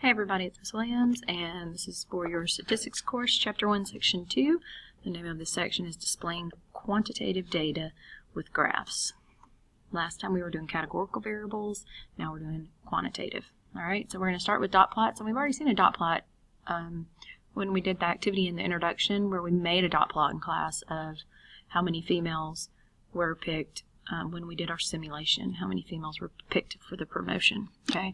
Hey everybody, it's Ms. Williams, and this is for your statistics course, Chapter 1, Section 2. The name of this section is Displaying Quantitative Data with Graphs. Last time we were doing categorical variables, now we're doing quantitative. Alright, so we're going to start with dot plots, and we've already seen a dot plot when we did the activity in the introduction where we made a dot plot in class of how many females were picked when we did our simulation, how many females were picked for the promotion. Okay.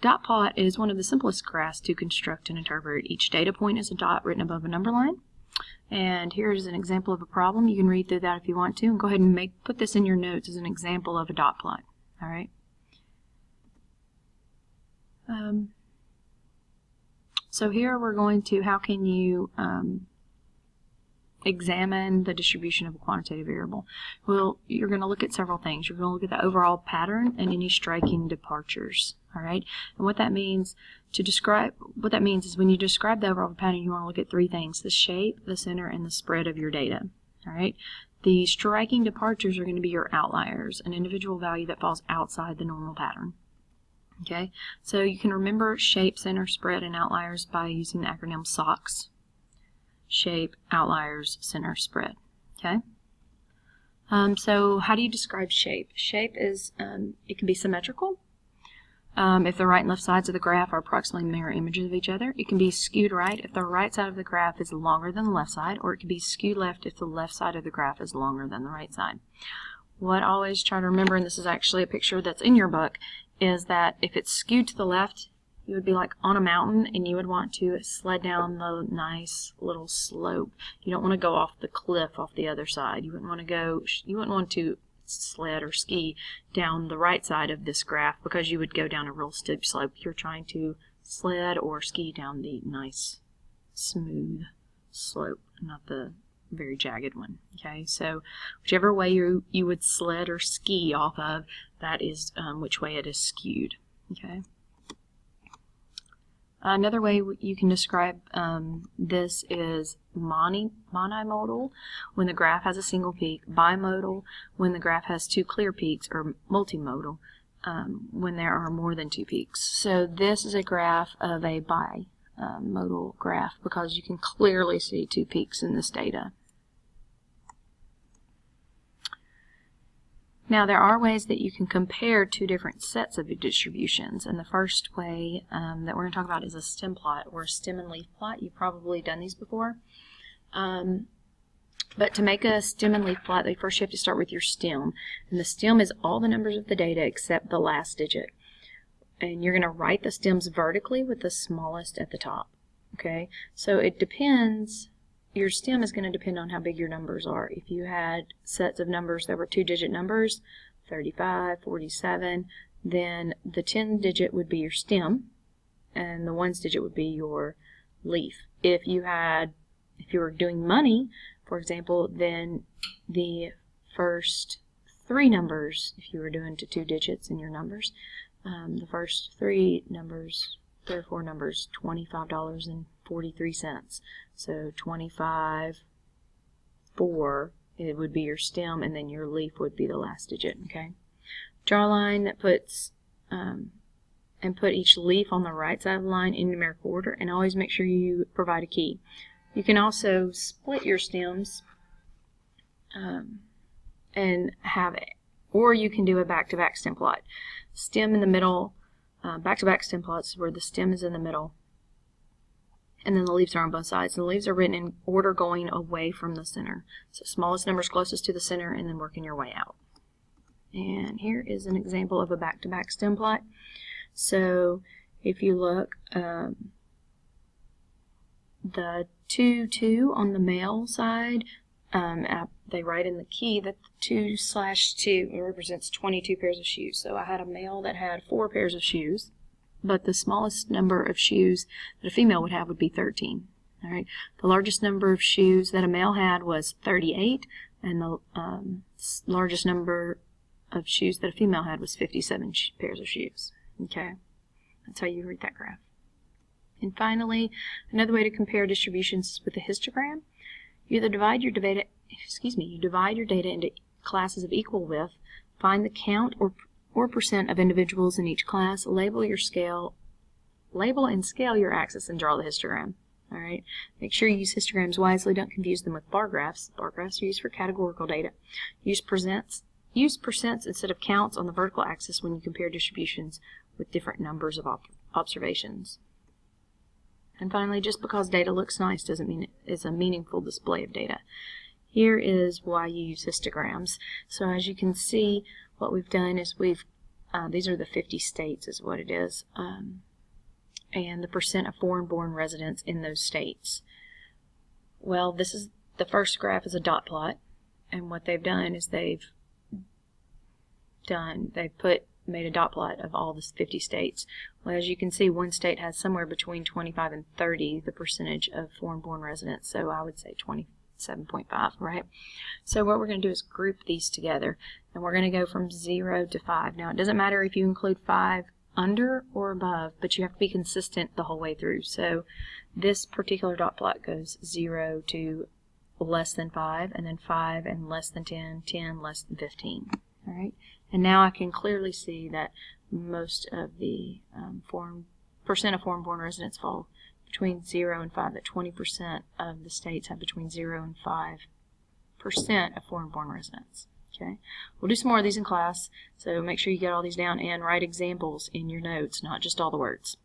Dot plot is one of the simplest graphs to construct and interpret. Each data point is a dot written above a number line. And here's an example of a problem. You can read through that if you want to, and go ahead and put this in your notes as an example of a dot plot. All right. So here we're going to, how can you examine the distribution of a quantitative variable? Well, you're going to look at several things. You're going to look at the overall pattern and any striking departures. All right, and what that means is when you describe the overall pattern, you want to look at three things: the shape, the center, and the spread of your data. All right, the striking departures are going to be your outliers, an individual value that falls outside the normal pattern. Okay, so you can remember shape, center, spread, and outliers by using the acronym SOX. Shape, outliers, center, spread. Okay. So how do you describe shape? Shape is, it can be symmetrical. If the right and left sides of the graph are approximately mirror images of each other. It can be skewed right if the right side of the graph is longer than the left side, or it can be skewed left if the left side of the graph is longer than the right side. What I always try to remember, and this is actually a picture that's in your book, is that if it's skewed to the left, you would be like on a mountain and you would want to sled down the nice little slope. You don't want to go off the cliff off the other side. You wouldn't want to sled or ski down the right side of this graph because you would go down a real steep slope. You're trying to sled or ski down the nice smooth slope, not the very jagged one. Okay, so whichever way you would sled or ski off of, that is which way it is skewed. Okay. Another way you can describe this is monimodal, when the graph has a single peak, bimodal, when the graph has two clear peaks, or multimodal, when there are more than two peaks. So this is a graph of a bimodal graph because you can clearly see two peaks in this data. Now, there are ways that you can compare two different sets of distributions, and the first way that we're going to talk about is a stem plot or a stem and leaf plot. You've probably done these before. But to make a stem and leaf plot, first you have to start with your stem. And the stem is all the numbers of the data except the last digit. And you're going to write the stems vertically with the smallest at the top. Okay, so it depends. Your stem is going to depend on how big your numbers are. If you had sets of numbers that were two-digit numbers, 35, 47, then the 10 digit would be your stem, and the ones digit would be your leaf. If you were doing money, for example, then the first three numbers, if you were doing to two digits in your numbers, the first three or four numbers, $25.43. So 25, 4, it would be your stem, and then your leaf would be the last digit. Okay. Draw a line that puts and put each leaf on the right side of the line in numerical order, and always make sure you provide a key. You can also split your stems and have it, or you can do a back-to-back stem plot. Stem in the middle. Back-to-back stem plots where the stem is in the middle and then the leaves are on both sides. And the leaves are written in order going away from the center. So smallest numbers closest to the center and then working your way out. And here is an example of a back-to-back stem plot. So if you look, the 2, 2 on the male side, they write in the key that the 2/2 represents 22 pairs of shoes. So I had a male that had 4 pairs of shoes, but the smallest number of shoes that a female would have would be 13. All right. The largest number of shoes that a male had was 38, and the largest number of shoes that a female had was 57 pairs of shoes. Okay, that's how you read that graph. And finally, another way to compare distributions is with a histogram. You either divide your data into classes of equal width, find the count or percent of individuals in each class, label your scale label and scale your axis and draw the histogram. All right. Make sure you use histograms wisely. Don't confuse them with bar graphs. Bar graphs are used for categorical data. Use percents instead of counts on the vertical axis when you compare distributions with different numbers of observations. And finally, just because data looks nice doesn't mean it is a meaningful display of data. Here is why you use histograms. So as you can see, what we've done is these are the 50 states is what it is, and the percent of foreign-born residents in those states. Well, this is the first graph is a dot plot, and what they've done is they've made a dot plot of all the 50 states. Well, as you can see, one state has somewhere between 25 and 30 the percentage of foreign-born residents, so I would say 27.5, right? So what we're going to do is group these together, and we're going to go from 0 to 5. Now, it doesn't matter if you include 5 under or above, but you have to be consistent the whole way through. So this particular dot plot goes 0 to less than 5, and then 5 and less than 10, 10 less than 15. All right, and now I can clearly see that most of the percent of foreign-born residents fall between 0 and 5, that 20% of the states have between 0 and 5% of foreign-born residents. Okay, we'll do some more of these in class, so make sure you get all these down and write examples in your notes, not just all the words.